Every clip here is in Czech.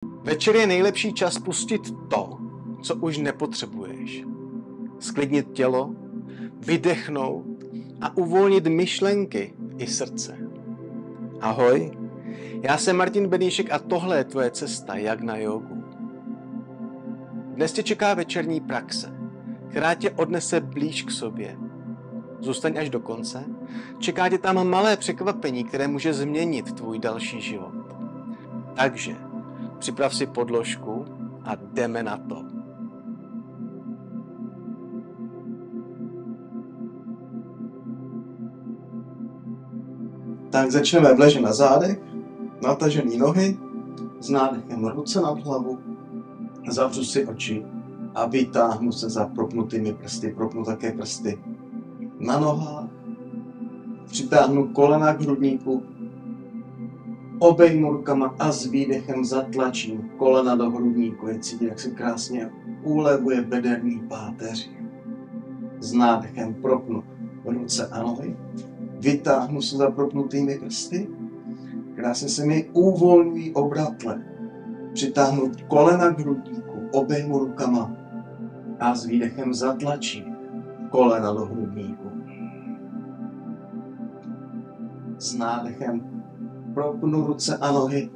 Večer je nejlepší čas pustit to, co už nepotřebuješ. Sklidnit tělo, vydechnout a uvolnit myšlenky i srdce. Ahoj, já jsem Martin Beníšek a tohle je tvoje cesta jak na jógu. Dnes tě čeká večerní praxe, která tě odnese blíž k sobě. Zůstaň až do konce, čeká tě tam malé překvapení, které může změnit tvůj další život. Takže připrav si podložku a jdeme na to. Tak začneme v leže na zádech, natažený nohy, s nádechem ruce nad hlavu, zavřu si oči a vytáhnu se za propnutými prsty, propnu také prsty na nohách, přitáhnu kolena k hrudníku, obejmu rukama a s výdechem zatlačím kolena do hrudníku, je cítit, jak se krásně ulevuje bederní páteř. S nádechem propnu ruce a nohy, vytáhnu se za propnutými prsty, krásně se mi uvolňují obratle, přitáhnu kolena k hrudníku, obejmu rukama a s výdechem zatlačím kolena do hrudníku. S nádechem propnu ruce a nohy,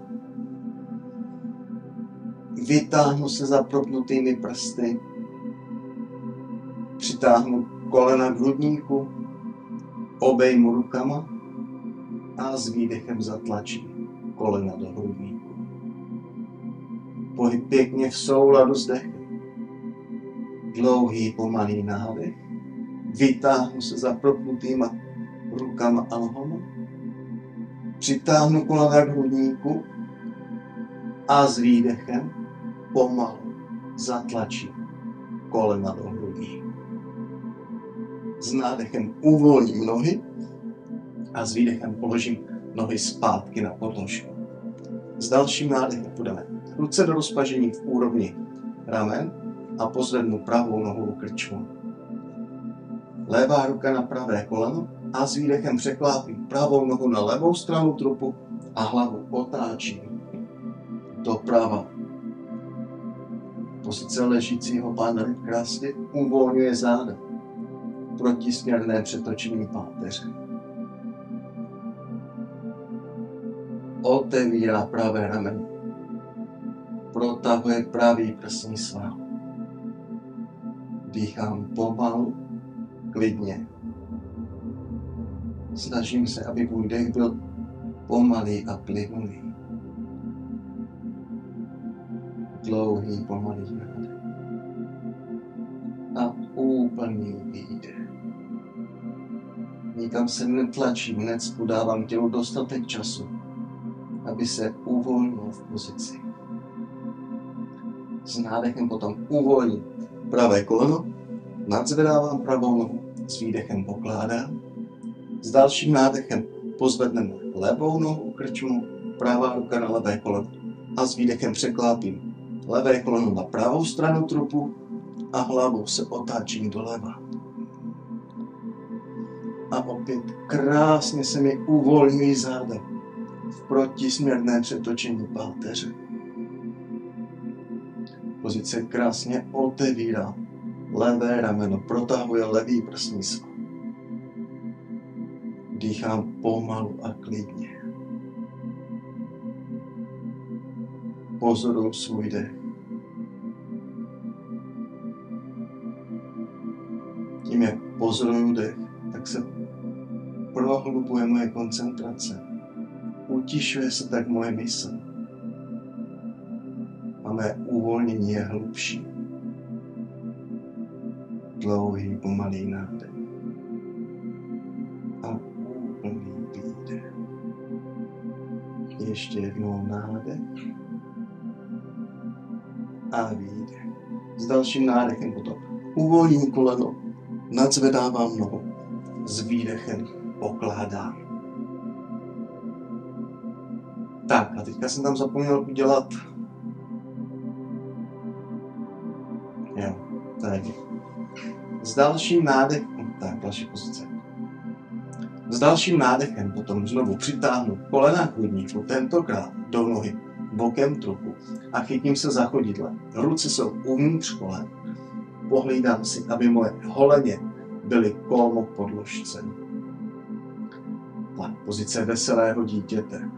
vytáhnu se za propnutými prsty, přitáhnu kolena k hrudníku, obejmu rukama a s výdechem zatlačím kolena do hrudníku. Pohyb pěkně v souladu s dechem. Dlouhý pomalý nádech, vytáhnu se za propnutýma rukama a nohama, přitáhnu kolena k hrudníku a s výdechem pomalu zatlačím kolena do hrudníku. S nádechem uvolním nohy a s výdechem položím nohy zpátky na podložku. S dalším nádechem půjdeme ruce do rozpažení v úrovni ramen a pozvednu pravou nohu k krčmu. Levá ruka na pravé koleno a s výdechem překlápím pravou nohu na levou stranu trupu a hlavu otáčím doprava. Pozice ležícího pána krásně uvolňuje záda. Protisměrné přetočení páteře. Otevírá pravé rameno. Protahuje pravý prsní sval. Dýchám pomalu, klidně. Snažím se, aby můj dech byl pomalý a plynulý. Dlouhý, pomalý nádech. A úplný výdech. Nikam se netlačím, necpu, dávám tělu dostatek času, aby se uvolnilo v pozici. S nádechem potom uvolním pravé koleno, nadzvedávám pravou nohu, s výdechem pokládám. S dalším nádechem pozvedneme levou nohu k krčmu, pravá ruka na levé koleno a s výdechem překlápím levé koleno na pravou stranu trupu a hlavou se otáčím doleva. A opět krásně se mi uvolňují záda v protisměrné přetočení páteře. Pozice krásně otevírá levé rameno, protahuje levý prsní sval. Dýchám pomalu a klidně. Pozoruju svůj dech. Tím, jak pozoruju dech, tak se prohlubuje moje koncentrace. Utišuje se tak moje mysl. A mé uvolnění je hlubší. Dlouhý, pomalý nádech. A úplný výdech. Ještě jednou nádech. A výdech. S dalším nádechem potom uvolním koleno, nadzvedávám nohu. S výdechem pokládám. Tak a teďka jsem tam zapomněl udělat. Jo, tady. S dalším nádechem, tak další pozice. S dalším nádechem potom znovu přitáhnu kolena k hrudníku, tentokrát do nohy bokem trochu a chytím se za chodidle. Ruce jsou uvnitř kolen. Pohlídám si, aby moje holeně byly kolmo k podložce. Tak, pozice veselého dítěte.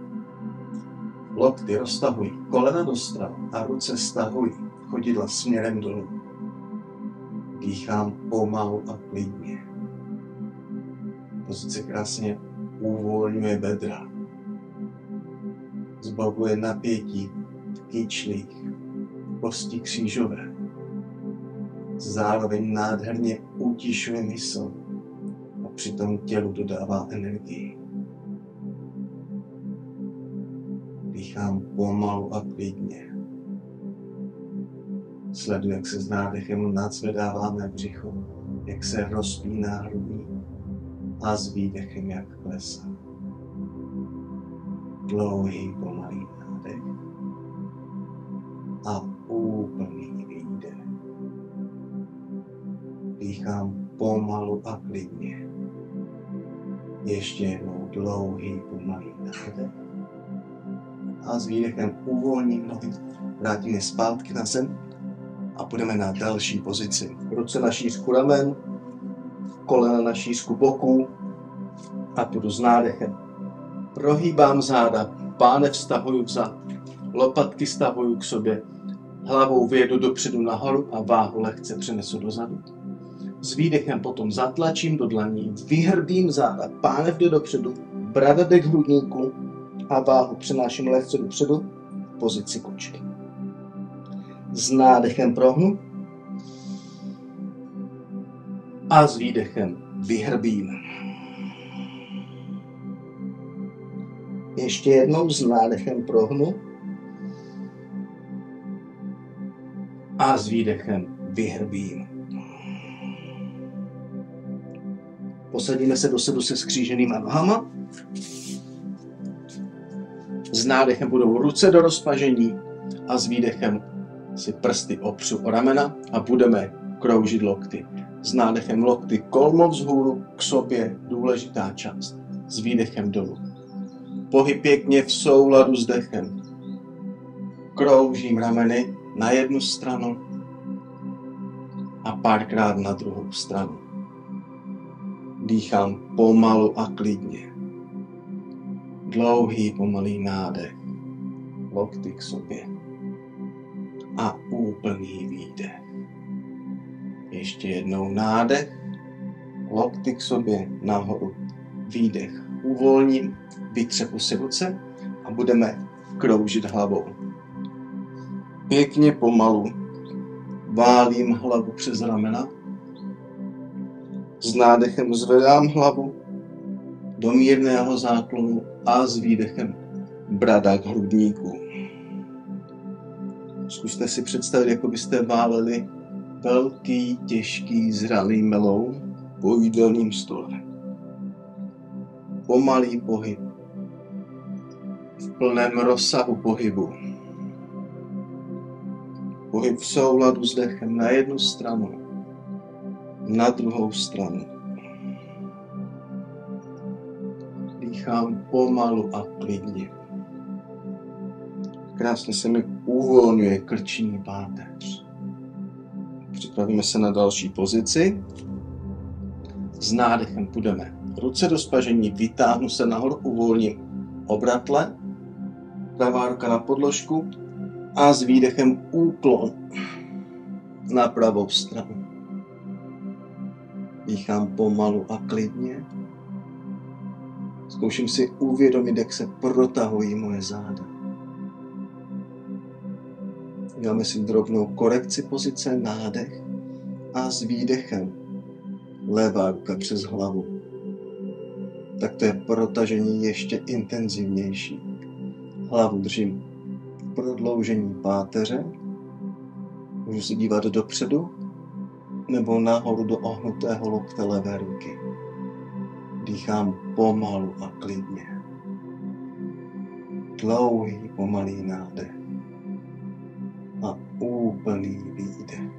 Lokty roztahují, kolena do stran a ruce stahují, chodidla směrem dolů. Dýchám pomalu a klidně. Pozice krásně uvolňuje bedra. Zbavuje napětí v kyčlích, kosti křížové. Zároveň nádherně utišuje mysl a přitom tělu dodává energii. Dýchám pomalu a klidně. Sleduji, jak se s nádechem nadzvedáváme břicho, jak se rozpíná hrudník a s výdechem jak klesá. Dlouhý pomalý nádech a úplný výdech. Dýchám pomalu a klidně. Ještě jednou dlouhý pomalý nádech a s výdechem uvolním nohy, vrátíme zpátky na zem a půjdeme na další pozici. Ruce na šířku ramen, kolena na šířku boků a půjdu s nádechem. Prohýbám záda, pánev vztahuju vzad, lopatky stahuju k sobě, hlavou vyjedu dopředu nahoru a váhu lehce přenesu dozadu. S výdechem potom zatlačím do dlaní, vyhrbím záda, pánev jde dopředu, brada jde k hrudníku a váhu přenáším lehce dopředu v pozici kočky. S nádechem prohnu a s výdechem vyhrbím. Ještě jednou s nádechem prohnu a s výdechem vyhrbím. Posadíme se dosadu se skříženýma nohama. S nádechem budou ruce do rozpažení a s výdechem si prsty opřu o ramena a budeme kroužit lokty. S nádechem lokty kolmo vzhůru k sobě, důležitá část. S výdechem dolů. Pohyb pěkně v souladu s dechem. Kroužím rameny na jednu stranu a párkrát na druhou stranu. Dýchám pomalu a klidně. Dlouhý pomalý nádech. Lokty k sobě. A úplný výdech. Ještě jednou nádech. Lokty k sobě nahoru. Výdech. Uvolním, vytřepu si ruce a budeme kroužit hlavou. Pěkně pomalu válím hlavu přes ramena. S nádechem zvedám hlavu do mírného záklonu a s výdechem brada k hrudníku. Zkuste si představit, jako byste váleli velký, těžký, zraný meloun po jídelním stole. Pomalý pohyb, v plném rozsahu pohybu. Pohyb v souladu s dechem na jednu stranu, na druhou stranu. Dýchám pomalu a klidně. Krásně se mi uvolňuje krční páteř. Připravíme se na další pozici. S nádechem půjdeme. Ruce do spažení, vytáhnu se nahoru, uvolním obratle, pravá ruka na podložku a s výdechem úklon na pravou stranu. Dýchám pomalu a klidně. Zkouším si uvědomit, jak se protahují moje záda. Děláme si drobnou korekci pozice, nádech a s výdechem levá ruka přes hlavu. Tak to je protažení ještě intenzivnější. Hlavu držím v prodloužení páteře. Můžu se dívat dopředu nebo nahoru do ohnutého lokte levé ruky. Dýchám pomalu a klidně. Dlouhý pomalý nádech a úplný výdech.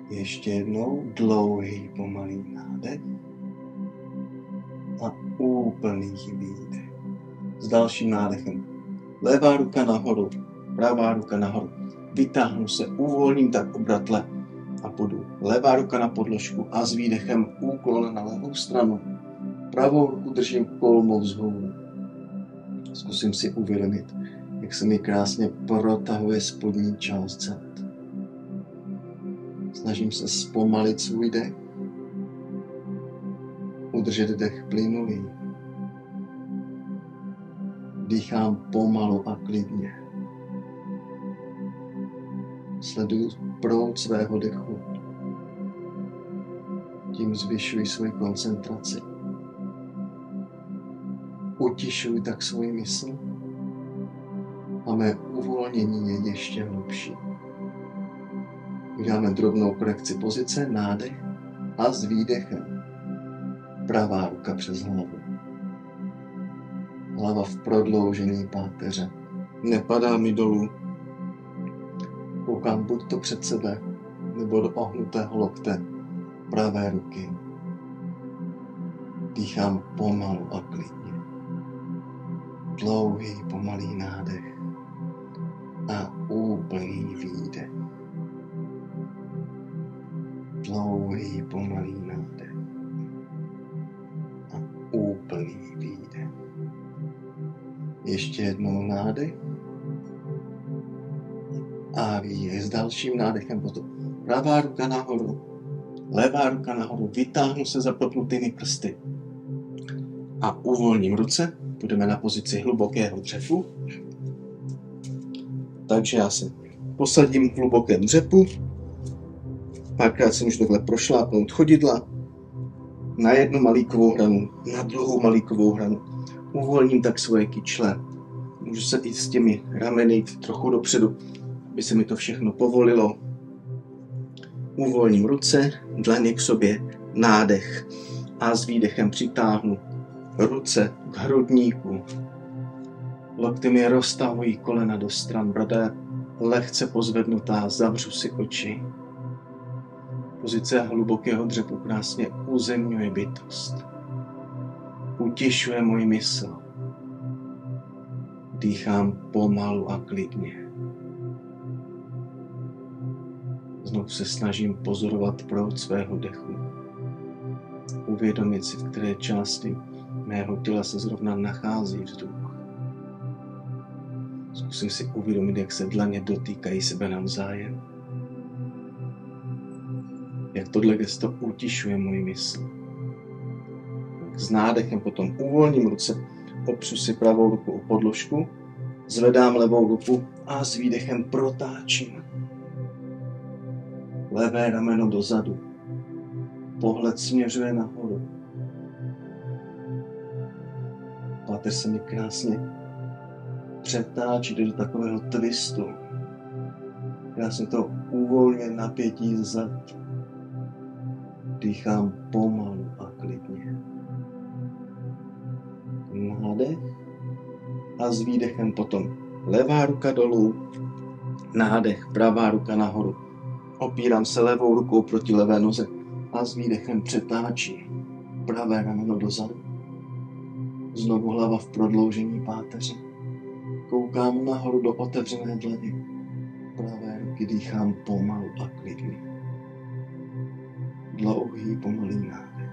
Ještě jednou dlouhý pomalý nádech a úplný výdech. S dalším nádechem Levá ruka nahoru, pravá ruka nahoru. Vytáhnu se, uvolním tak obratle a půjdu. Levá ruka na podložku a s výdechem úklon na levou stranu. Pravou ruku držím kolmo vzhůru. Zkusím si uvědomit, jak se mi krásně protahuje spodní část zad. Snažím se zpomalit svůj dech. Udržet dech plynulý. Dýchám pomalu a klidně. Sleduju proud svého dechu. Tím zvyšuji svoji koncentraci. Utišuji tak svoji mysl a mé uvolnění je ještě hlubší. Uděláme drobnou korekci pozice, nádech a s výdechem. Pravá ruka přes hlavu. Hlava v prodloužení páteře. Nepadá mi dolů. Koukám buď to před sebe, nebo do ohnutého lokte pravé ruky. Dýchám pomalu a klidně. Dlouhý, pomalý nádech a úplný výdech. Dlouhý, pomalý nádech a úplný výdech. Ještě jednou nádech a výdech. S dalším nádechem potom pravá ruka nahoru, levá ruka nahoru, vytáhnu se zaklopnutými prsty a uvolním ruce. Půjdeme na pozici hlubokého dřepu. Takže já se posadím v hlubokém dřepu. Párkrát si můžu takhle prošlápnout chodidla na jednu malíkovou hranu, na druhou malíkovou hranu. Uvolním tak svoje kyčle. Můžu se i s těmi rameny jít trochu dopředu, aby se mi to všechno povolilo. Uvolním ruce, dlaně k sobě, nádech a s výdechem přitáhnu ruce k hrudníku. Lokty mi roztahují kolena do stran, brada lehce pozvednutá, zavřu si oči. Pozice hlubokého dřepu krásně uzemňuje bytost. Utišuje můj mysl. Dýchám pomalu a klidně. Znovu se snažím pozorovat proud svého dechu. Uvědomit si, v které části mého těla se zrovna nachází vzduch. Zkusím si uvědomit, jak se dlaně dotýkají sebe navzájem. Jak tohle gesto utišuje můj mysl. S nádechem potom uvolním ruce, opřu si pravou ruku o podložku, zvedám levou ruku a s výdechem protáčím. Levé rameno dozadu. Pohled směřuje nahoru. Páteř se mi krásně přetáčí do takového twistu. Krásně to uvolňuje napětí zad. Dýchám pomalu a klidně. Nádech a s výdechem potom levá ruka dolů, nádech, pravá ruka nahoru. Opírám se levou rukou proti levé noze a s výdechem přetáčím pravé rameno dozadu. Znovu hlava v prodloužení páteře. Koukám nahoru do otevřené dlaně. Pravé ruky dýchám pomalu a klidně. Dlouhý, pomalý nádech.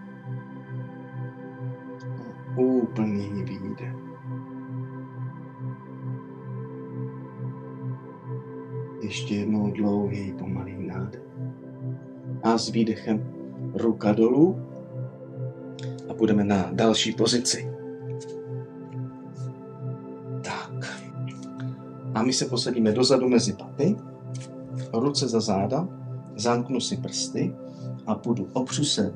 A úplný výdech. Ještě jednou dlouhý, pomalý nádech. A s výdechem ruka dolů. A půjdeme na další pozici. Tak. A my se posadíme dozadu mezi paty. Ruce za záda. Zamknu si prsty. A opřu se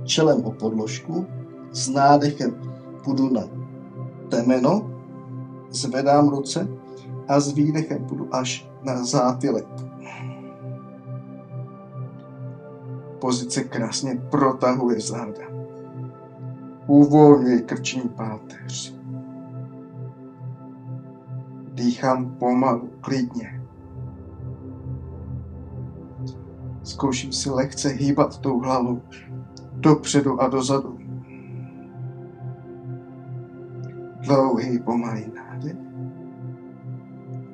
čelem o podložku. S nádechem půjdu na temeno. Zvedám ruce. A s výdechem půjdu až na zátylek. Pozice krásně protahuje záda. Uvolňuji krční páteř. Dýchám pomalu, klidně. Zkouším si lehce hýbat tou hlavou dopředu a dozadu. Dlouhý, pomalý nádech.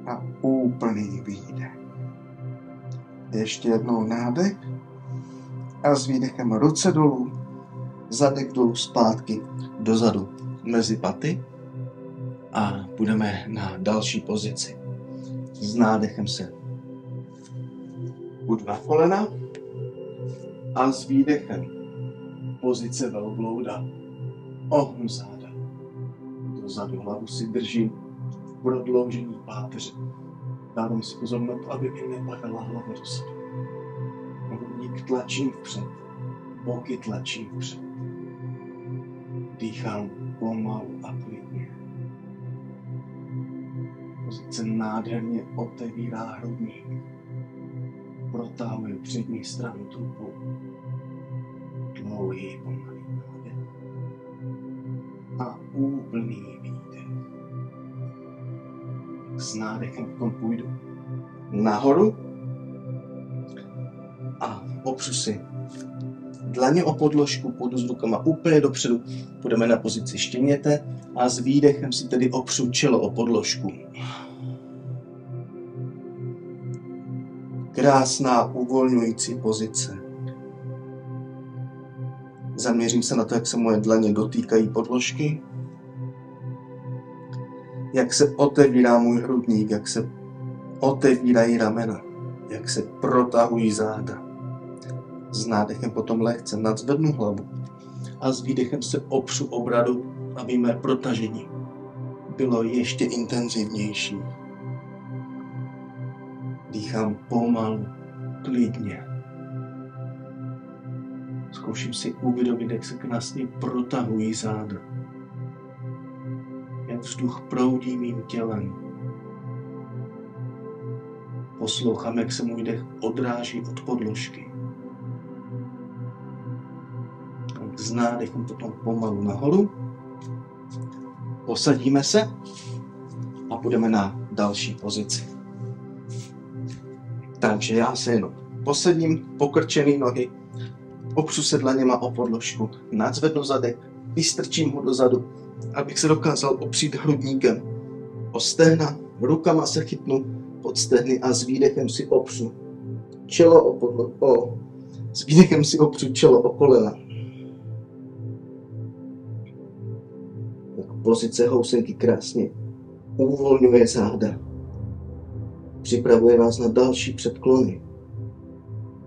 a úplný výdech. Ještě jednou nádech a s výdechem ruce dolů, zadek dolů, zpátky dozadu mezi paty a půjdeme na další pozici. S nádechem se buď na kolena a s výdechem pozice velblouda. Ohnu záda. Dozadu hlavu si držím v prodloužení páteře. Dávám si pozor na to, aby mi nepadala hlava dozadu. Hrudník tlačím vpřed, boky tlačím vpřed. Dýchám pomalu a klidně. Pozice nádherně otevírá hrudník. Protahuje přední stranu trupu. Dlouhý pomalý nádech a úplný výdech. S nádechem potom půjdu nahoru a opřu si dlaně o podložku, půjdu s rukama úplně dopředu, půjdeme na pozici štěněte a s výdechem si tedy opřu čelo o podložku. Krásná uvolňující pozice. Zaměřím se na to, jak se moje dlaně dotýkají podložky, jak se otevírá můj hrudník, jak se otevírají ramena, jak se protahují záda. S nádechem potom lehce nadzvednu hlavu a s výdechem se opřu o bradu, aby mé protažení bylo ještě intenzivnější. Dýchám pomalu, klidně. Zkouším si uvědomit, jak se krásně protahují záda. Jak vzduch proudí mým tělem. Poslouchám, jak se můj dech odráží od podložky. S nádechem potom pomalu nahoru. Posadíme se a půjdeme na další pozici. Takže já se jenom posadím, pokrčený nohy, opřu se dlaněma o podložku, nadzvednu zadek, vystrčím ho dozadu, abych se dokázal opřít hrudníkem o stehna, rukama se chytnu pod stehny a s výdechem si opřu čelo s výdechem si opřu čelo o kolena. Pozice housenky krásně uvolňuje záda. Připravuje nás na další předklony.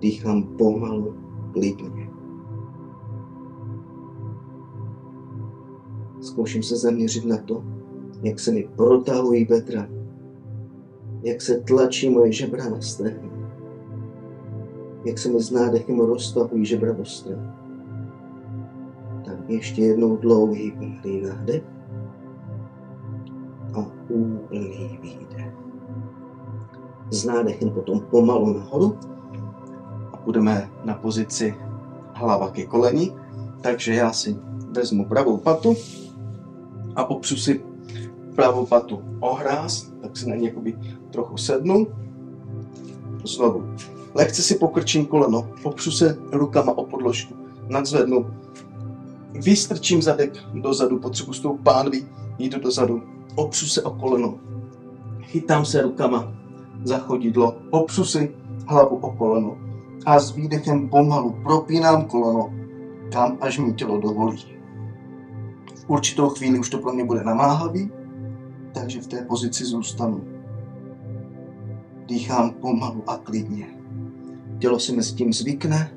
Dýchám pomalu, klidně. Zkouším se zaměřit na to, jak se mi protahují bedra, jak se tlačí moje žebra na stehna, jak se mi s nádechem roztahují žebra do stran. Tak ještě jednou dlouhý pomalý nádech a úplný výdech. S nádechem potom pomalu nahoru a půjdeme na pozici hlava ke koleni. Takže já si vezmu pravou patu a opřu si pravou patu o hráz, tak si na ní trochu sednu. Znovu. Lehce si pokrčím koleno, opřu se rukama o podložku, nadzvednu, vystrčím zadek dozadu, potřebuji s tou pánví jít dozadu, opřu se o koleno, chytám se rukama za chodidlo, opřu si hlavu o koleno a s výdechem pomalu propínám koleno, kam až mi tělo dovolí. V určitou chvíli už to pro mě bude namáhavý, takže v té pozici zůstanu. Dýchám pomalu a klidně. Tělo si mezi tím zvykne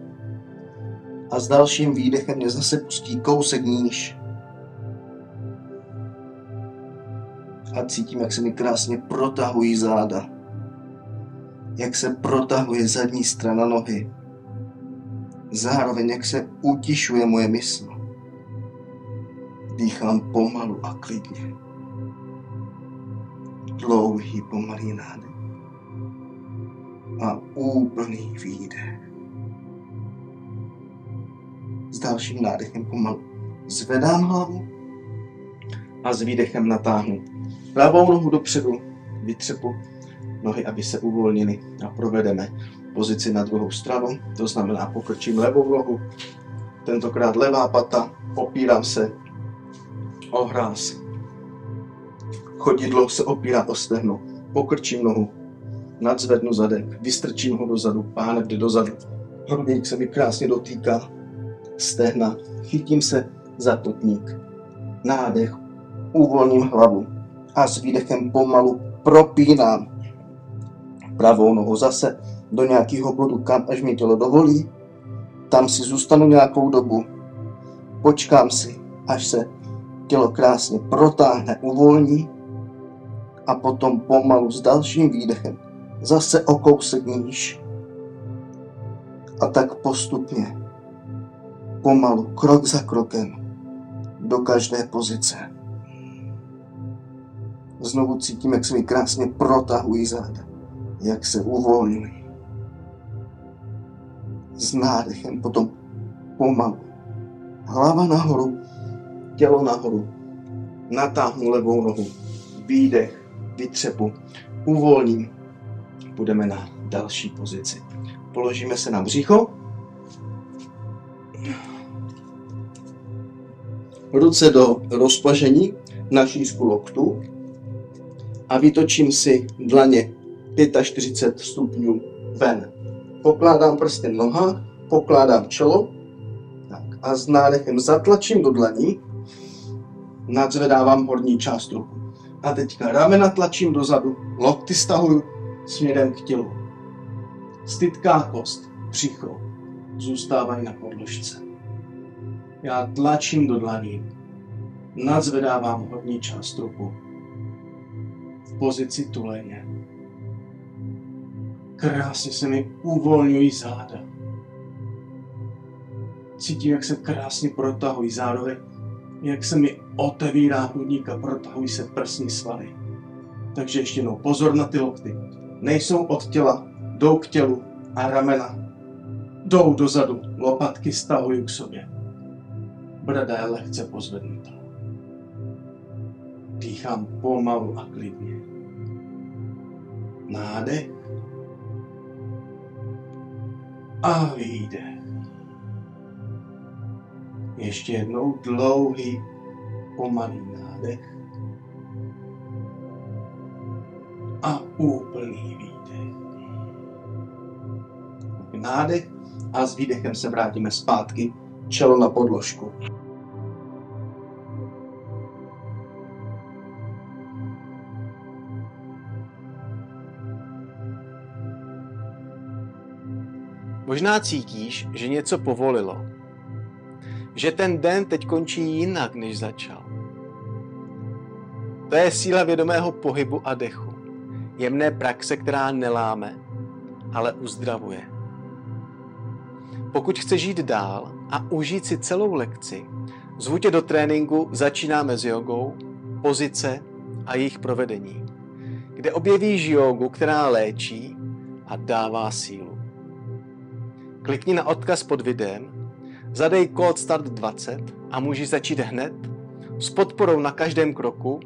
a s dalším výdechem mě zase pustí kousek níž. A cítím, jak se mi krásně protahují záda. Jak se protahuje zadní strana nohy. Zároveň, jak se utišuje moje mysl. Dýchám pomalu a klidně. Dlouhý pomalý nádech a úplný výdech. S dalším nádechem pomalu zvedám hlavu a s výdechem natáhnu pravou nohu dopředu, vytřepu nohy, aby se uvolnily a provedeme pozici na druhou stranu. To znamená, pokrčím levou nohu, tentokrát levá pata, opírám se o hráz. Chodidlo se opírá o stehno, pokrčím nohu, nadzvednu zadek, vystrčím ho dozadu, pánev jde dozadu. Hrudník se mi krásně dotýká stehna, chytím se za kotník. Nádech, uvolním hlavu a s výdechem pomalu propínám pravou nohu zase do nějakého bodu, kam až mi tělo dovolí. Tam si zůstanu nějakou dobu, počkám si, až se tělo krásně protáhne, uvolní a potom pomalu s dalším výdechem zase o kousek níž. A tak postupně, pomalu, krok za krokem, do každé pozice. Znovu cítím, jak se mi krásně protahují záda, jak se uvolňují. S nádechem potom pomalu. Hlava nahoru, tělo nahoru. Natáhnu levou nohu. Výdech, vytřepu, uvolním. Půjdeme na další pozici. Položíme se na břicho. Ruce do rozpažení na šířku loktu a vytočím si dlaně 45 stupňů ven. Pokládám prsty v nohách, pokládám čelo tak, a s nádechem zatlačím do dlaní, nadzvedávám horní část ruku. A teďka ramena tlačím dozadu, lokty stahuju směrem k tělu. Stytká kost, břicho zůstávají na podložce. Já tlačím do dlaní, nadzvedávám horní část ruku v pozici tuleně. Krásně se mi uvolňují záda. Cítím, jak se krásně protahují zároveň, jak se mi otevírá hrudník a protahují se prsní svaly. Takže ještě jednou pozor na ty lokty. Nejsou od těla, jdou k tělu a ramena jdou dozadu, lopatky stahují k sobě. Brada je lehce pozvednutá. Dýchám pomalu a klidně. Nádech a výdech. Ještě jednou dlouhý, pomalý nádech a úplný výdech. Nádech a s výdechem se vrátíme zpátky, čelo na podložku. Možná cítíš, že něco povolilo. Že ten den teď končí jinak, než začal. To je síla vědomého pohybu a dechu. Jemné praxe, která neláme, ale uzdravuje. Pokud chceš žít dál a užít si celou lekci, zvu tě do tréninku Začínáme s jogou, pozice a jejich provedení, kde objevíš jogu, která léčí a dává sílu. Klikni na odkaz pod videem, zadej kód START20 a můžeš začít hned s podporou na každém kroku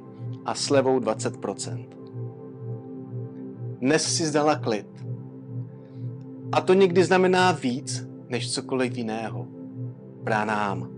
a slevou 20%. Dnes si zdala klid. A to někdy znamená víc než cokoliv jiného. Pranám.